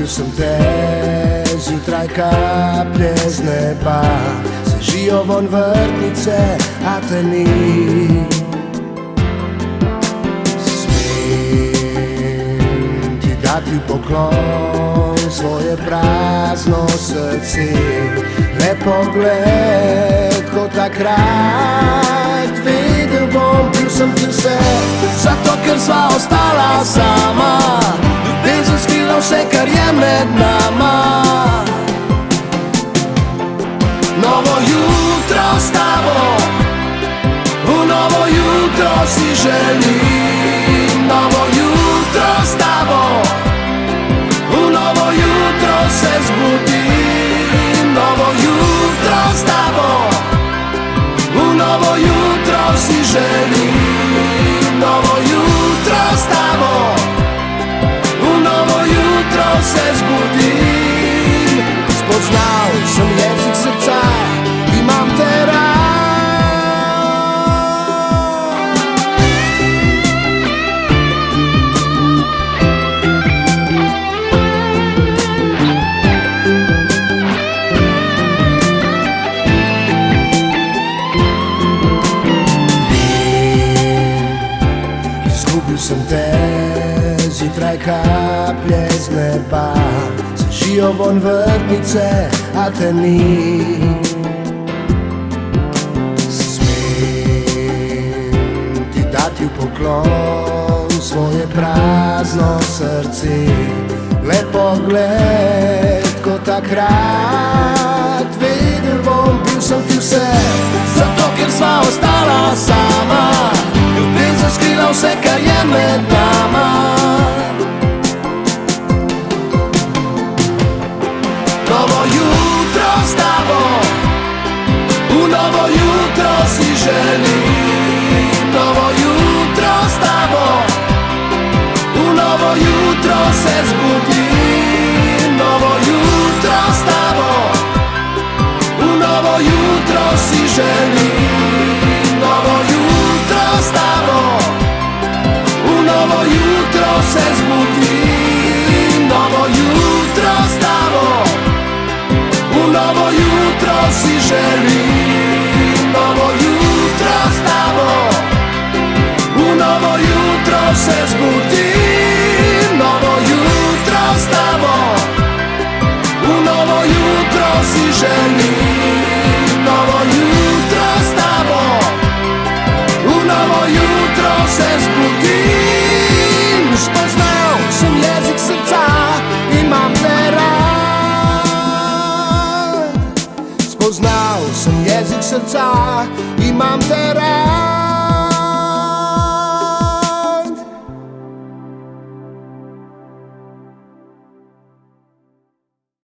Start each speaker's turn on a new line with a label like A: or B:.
A: Izgubil sem te, zjutraj kaplje z neba, sežijo von vrtnice, a te ni. Smem ti dati v poklon svoje prazno srce, le pogled kot takrat. Vedel bom, bil sem ti vse, zato ker sva ostala sama. Ljubezen skrila vse, kar je med nama. Novo jutro s tabo, v novo jutro si želim. Novo jutro s tabo, v novo jutro se zbudim. Novo jutro s tabo, v novo jutro si želim. Novo jutro s tabo, v novo jutro se zbudim. Spoznal sem jezik srca, imam te rad. Izgubil sem te, zjutraj kaplje z neba, sežijo von vrtnice, a te ni. Smem ti dati v poklon svoje prazno srce, le pogled kot takrat. Vedel bom, bil sem ti vse, zato ker sva ostala sama. Ljubezen skrila vse, kar je med nama. Novo jutro s tabo, v novo jutro si želim. Novo jutro s tabo, v novo jutro se zbudim. Novo jutro s tabo, v novo jutro si želim. Novo jutro s tabo, v novo jutro se zbudim. Novo jutro s tabo, v novo jutro si želim. Novo jutro s tabo, v novo jutro se zbudim. Novo jutro s tabo, v novo jutro si želim. Novo jutro s tabo, v novo jutro se zbudim. Spoznal sem jezik srca, imam te rad. Spoznal sem jezik srca, imam te rad.